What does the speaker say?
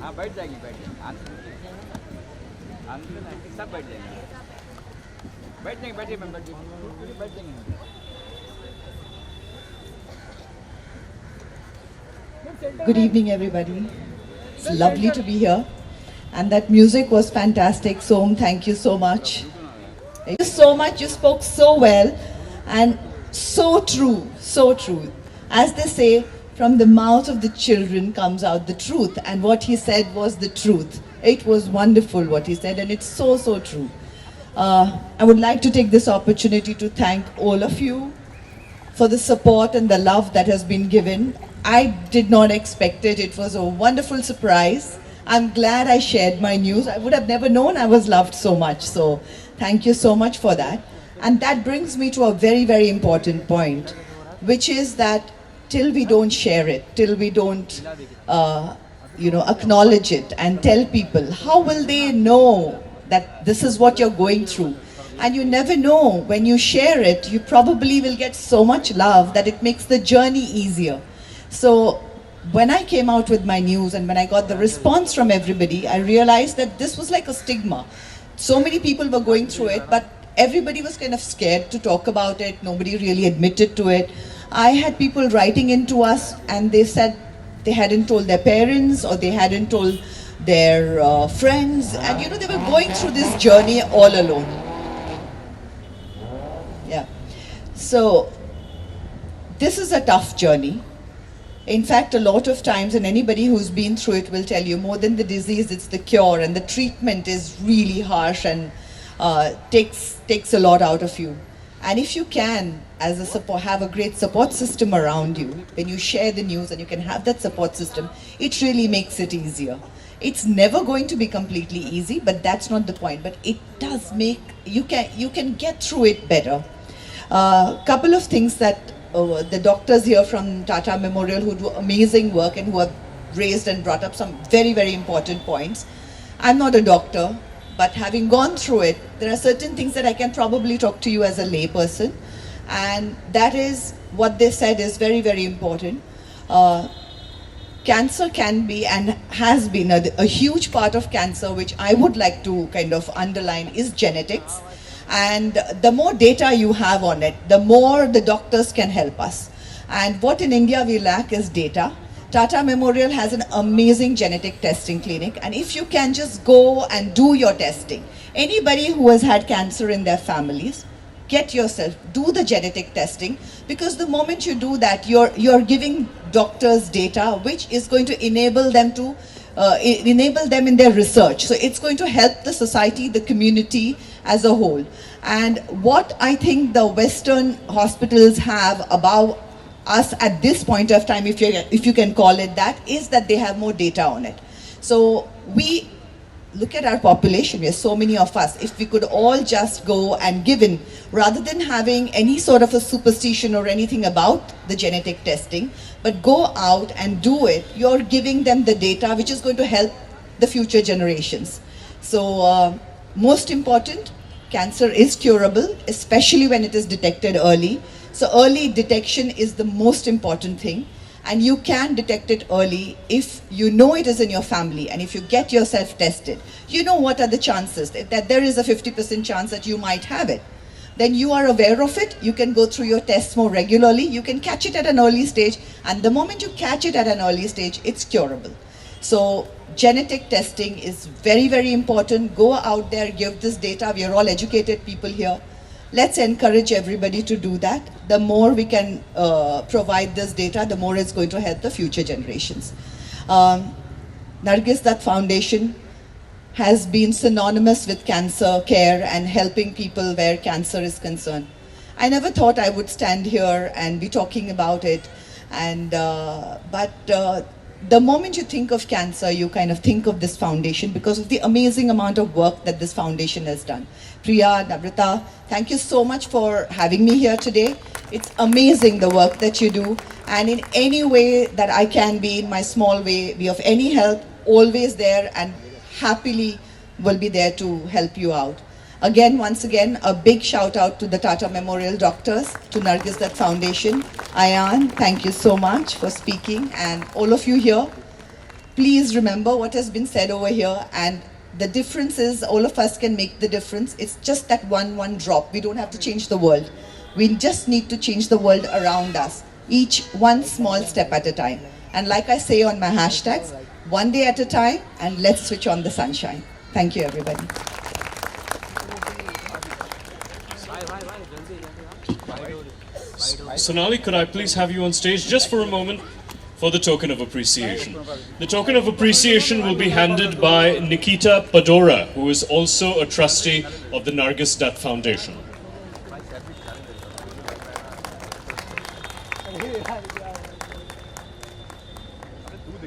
हाँ बैठ जाएंगे अंकल आंटी सब बैठ जाएंगे बैठिए मैम बैठ जाएंगे Good evening, everybody. It's lovely to be here. And that music was fantastic. Som, thank you so much. Thank you so much. You spoke so well and so true, so true. As they say, from the mouth of the children comes out the truth. And what he said was the truth. It was wonderful what he said, and it's so, so true. I would like to take this opportunity to thank all of you for the support and the love that has been given. I did not expect it. It was a wonderful surprise. I'm glad I shared my news. I would have never known I was loved so much. So thank you so much for that. And that brings me to a very, very important point, which is that till we don't share it, till we don't, acknowledge it and tell people, how will they know that this is what you're going through? And you never know, when you share it, you probably will get so much love that it makes the journey easier. So when I came out with my news and when I got the response from everybody, I realized that this was like a stigma. So many people were going through it, but everybody was kind of scared to talk about it. Nobody really admitted to it. I had people writing into us and they said they hadn't told their parents or they hadn't told their friends, and they were going through this journey all alone. Yeah. So this is a tough journey. In fact, a lot of times, and anybody who's been through it will tell you, more than the disease, it's the cure, and the treatment is really harsh and takes a lot out of you. And if you can, as a support, have a great support system around you, when you share the news and you can have that support system, it really makes it easier. It's never going to be completely easy, but that's not the point. But it does make, you can get through it better. Couple of things that the doctors here from Tata Memorial who do amazing work and who have raised and brought up some very, very important points. I'm not a doctor, but having gone through it, there are certain things that I can probably talk to you as a layperson, and that is what they said is very, very important. Cancer can be and has been a huge part of cancer, which I would like to kind of underline, is genetics. And the more data you have on it, the more the doctors can help us. And what in India we lack is data. Tata Memorial has an amazing genetic testing clinic, and if you can just go and do your testing, anybody who has had cancer in their families, get yourself, do the genetic testing, because the moment you do that, you're giving doctors data which is going to enable them in their research. So it's going to help the society, the community as a whole. And what I think the Western hospitals have above us at this point of time, if you can call it that, is that they have more data on it. So we look at our population, we are so many of us. If we could all just go and give in, rather than having any sort of a superstition or anything about the genetic testing, but go out and do it, you're giving them the data which is going to help the future generations. So most important, cancer is curable, especially when it is detected early. So early detection is the most important thing. And you can detect it early if you know it is in your family, and if you get yourself tested, you know what are the chances that there is a 50% chance that you might have it. Then you are aware of it, you can go through your tests more regularly, you can catch it at an early stage, and the moment you catch it at an early stage, it's curable. So genetic testing is very, very important. Go out there, give this data. We are all educated people here. Let's encourage everybody to do that. The more we can provide this data, the more it's going to help the future generations. Nargis Dutt Foundation has been synonymous with cancer care and helping people where cancer is concerned. I never thought I would stand here and be talking about it, and the moment you think of cancer, you kind of think of this foundation because of the amazing amount of work that this foundation has done. Priya, Navrita, thank you so much for having me here today. It's amazing the work that you do, and in any way that I can be, in my small way, be of any help, always there and happily will be there to help you out. Again, once again, a big shout out to the Tata Memorial doctors, to Nargis Dutt Foundation. Ayan, thank you so much for speaking, and all of you here, please remember what has been said over here, and the difference is all of us can make the difference. It's just that one drop. We don't have to change the world. We just need to change the world around us, each one small step at a time. And like I say on my hashtags, one day at a time, and let's switch on the sunshine. Thank you, everybody. Sonali, could I please have you on stage just for a moment for the token of appreciation? The token of appreciation will be handed by Nikita Padora, who is also a trustee of the Nargis Dutt Foundation.